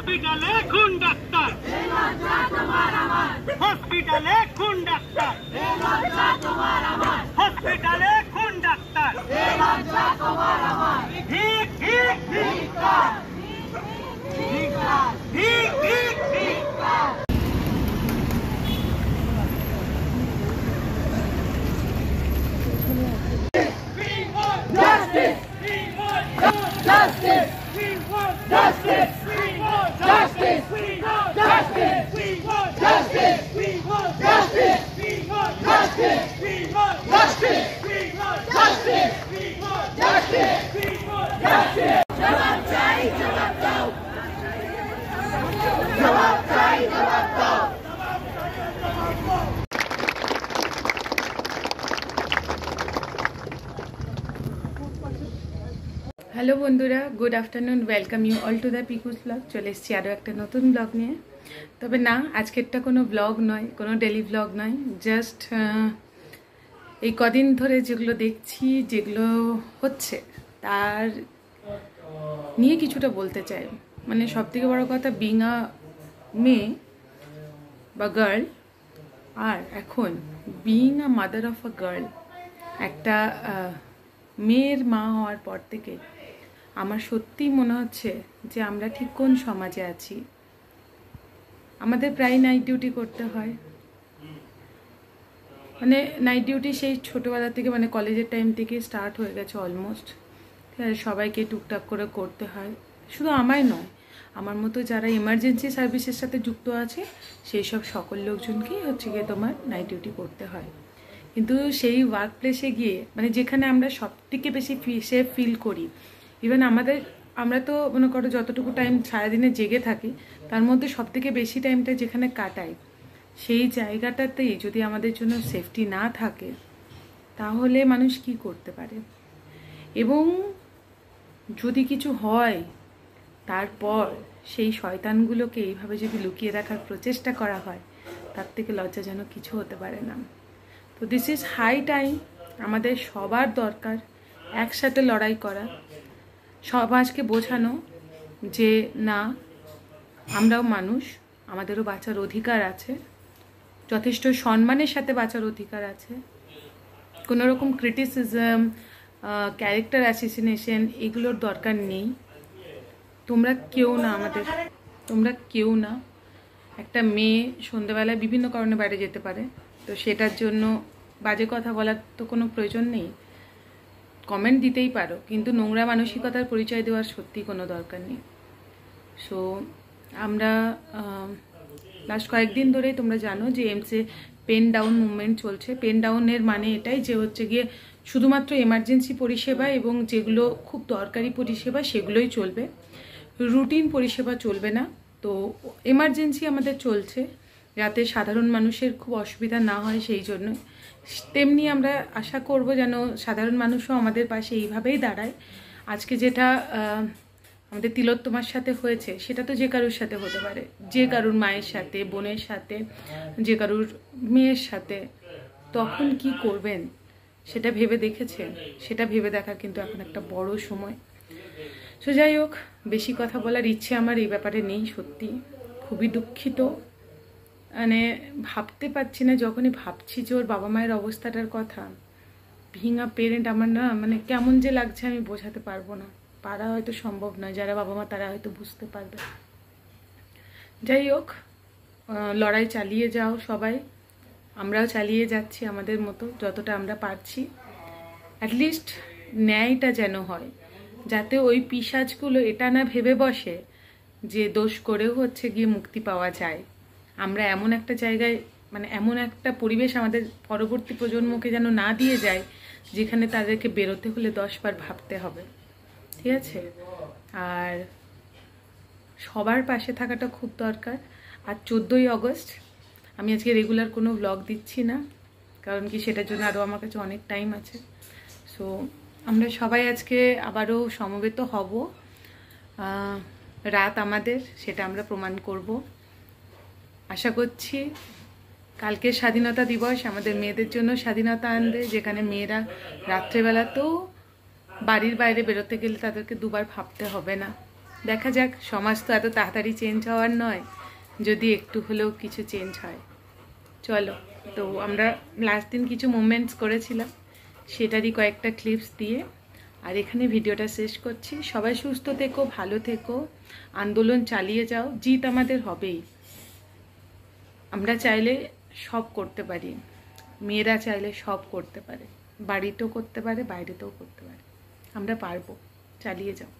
হসপিটালে খুন ডাক্তার, হসপিটালে খুন ডাক্তার, হসপিটালে খুন ডাক্তার, ঠিক ঠিক ঠিক ঠিক ঠিক ঠিক। Justice! Justice! Justice! Justice! Justice! Justice! Justice! Justice! Justice! Justice! Justice! Justice! जवाब चाहिए, जवाब दो। जवाब चाहिए, जवाब दो। হ্যালো বন্ধুরা, good afternoon, welcome you all to the Piku's blog. চলে এসেছি আরও একটা নতুন ব্লগ নিয়ে। তবে না, আজকেরটা কোনো ব্লগ নয়, কোনো ডেলি ব্লগ নয়, জাস্ট এই কদিন ধরে যেগুলো দেখছি, যেগুলো হচ্ছে তার নিয়ে কিছুটা বলতে চাই। মানে সবথেকে বড় কথা, বিং আ মেয়ে বা গার্ল, আর এখন being a mother of a girl, একটা মেয়ের মা হওয়ার পর থেকে আমার সত্যিই মনে হচ্ছে যে আমরা ঠিক কোন সমাজে আছি। আমাদের প্রায় নাইট ডিউটি করতে হয়, মানে নাইট ডিউটি সেই ছোটোবেলা থেকে, মানে কলেজের টাইম থেকে স্টার্ট হয়ে গেছে অলমোস্ট। সবাইকে টুকটাক করে করতে হয়, শুধু আমায় নয়, আমার মতো যারা এমার্জেন্সি সার্ভিসের সাথে যুক্ত আছে সেই সব সকল লোকজনকেই হচ্ছে গিয়ে তোমার নাইট ডিউটি করতে হয়। কিন্তু সেই ওয়ার্ক প্লেসে গিয়ে, মানে যেখানে আমরা সব থেকে বেশি সেফ ফিল করি, ইভেন আমরা তো মনে করো যতটুকু টাইম সারাদিনে জেগে থাকি, তার মধ্যে সব থেকে বেশি টাইমটা যেখানে কাটাই, সেই জায়গাটাতেই যদি আমাদের জন্য সেফটি না থাকে, তাহলে মানুষ কি করতে পারে? এবং যদি কিছু হয়, তারপর সেই শয়তানগুলোকে এইভাবে যদি লুকিয়ে রাখার প্রচেষ্টা করা হয়, তার থেকে লজ্জা যেন কিছু হতে পারে না। তো দিস ইজ হাই টাইম, আমাদের সবার দরকার একসাথে লড়াই করা, সমাজকে বোঝানো যে না, আমরাও মানুষ, আমাদেরও বাঁচার অধিকার আছে, যথেষ্ট সম্মানের সাথে বাঁচার অধিকার আছে। কোনো রকম ক্রিটিসিজম, ক্যারেক্টার অ্যাসিসিনেশন, এগুলোর দরকার নেই। তোমরা কেউ না, তোমরা কেউ না। একটা মেয়ে সন্ধ্যেবেলায় বিভিন্ন কারণে বাইরে যেতে পারে, তো সেটার জন্য বাজে কথা বলার তো কোনো প্রয়োজন নেই। কমেন্ট দিতেই পারো, কিন্তু নোংরা মানসিকতার পরিচয় দেওয়ার সত্যি কোনো দরকার নেই। সো আমরা লাস্ট কয়েকদিন ধরেই তোমরা জানো যে এমসে পেন ডাউন মুভমেন্ট চলছে। পেন ডাউনের মানে এটাই যে হচ্ছে গিয়ে শুধুমাত্র এমার্জেন্সি পরিষেবা এবং যেগুলো খুব দরকারি পরিষেবা সেগুলোই চলবে, রুটিন পরিষেবা চলবে না। তো এমার্জেন্সি আমাদের চলছে যাতে সাধারণ মানুষের খুব অসুবিধা না হয়, সেই জন্য। তেমনি আমরা আশা করব যেন সাধারণ মানুষও আমাদের পাশে এইভাবেই দাঁড়ায়। আজকে যেটা আমাদের তিলোত্তমার সাথে হয়েছে, সেটা তো যে কারোর সাথে হতে পারে, যে কারোর মায়ের সাথে, বোনের সাথে, যে কারোর মেয়ের সাথে। তখন কি করবেন সেটা ভেবে দেখেছেন? সেটা ভেবে দেখার কিন্তু এখন একটা বড় সময়। সো যাই হোক, বেশি কথা বলার ইচ্ছে আমার এই ব্যাপারে নেই। সত্যি খুবই দুঃখিত, মানে ভাবতে পারছি না, যখনই ভাবছি যে ওর বাবা মায়ের অবস্থাটার কথা, ভিঙা পেরেন্ট আমার না, মানে কেমন যে লাগছে আমি বোঝাতে পারবো না। পারা হয়তো সম্ভব নয়, যারা বাবা মা তারা হয়তো বুঝতে পারবে। যাই হোক, লড়াই চালিয়ে যাও সবাই, আমরাও চালিয়ে যাচ্ছি আমাদের মতো যতটা আমরা পারছি। অ্যাটলিস্ট ন্যায়টা যেন হয়, যাতে ওই পিশাচগুলো এটা না ভেবে বসে যে দোষ করেও হচ্ছে গিয়ে মুক্তি পাওয়া যায়। আমরা এমন একটা জায়গায়, মানে এমন একটা পরিবেশ আমাদের পরবর্তী প্রজন্মকে যেন না দিয়ে যায়, যেখানে তাদেরকে বেরোতে হলে 10 বার ভাবতে হবে। ঠিক আছে? আর সবার পাশে থাকাটা খুব দরকার। আর 14ই আগস্ট আমি আজকে রেগুলার কোনো ব্লগ দিচ্ছি না, কারণ কি সেটার জন্য আরও আমার কাছে অনেক টাইম আছে। সো আমরা সবাই আজকে আবারও সমবেত হব। রাত আমাদের, সেটা আমরা প্রমাণ করব। আশা করছি কালকে স্বাধীনতা দিবস আমাদের মেয়েদের জন্য স্বাধীনতা আনবে, যেখানে মেয়েরা রাত্রেবেলাতেও বাড়ির বাইরে বেরোতে গেলে তাদেরকে দুবার ভাবতে হবে না। দেখা যাক, সমাজ তো এত তাড়াতাড়ি চেঞ্জ হওয়ার নয়, যদি একটু হলেও কিছু চেঞ্জ হয়। চলো, তো আমরা লাস্ট দিন কিছু মুভমেন্টস করেছিলাম, সেটারই কয়েকটা ক্লিপস দিয়ে আর এখানে ভিডিওটা শেষ করছি। সবাই সুস্থ থেকো, ভালো থেকো, আন্দোলন চালিয়ে যাও, জিত আমাদের হবেই। আমরা চাইলে সব করতে পারি, মেয়েরা চাইলে সব করতে পারে, বাড়িতেও করতে পারে, বাইরেতেও করতে পারে। আমরা পারবো, চালিয়ে যাও।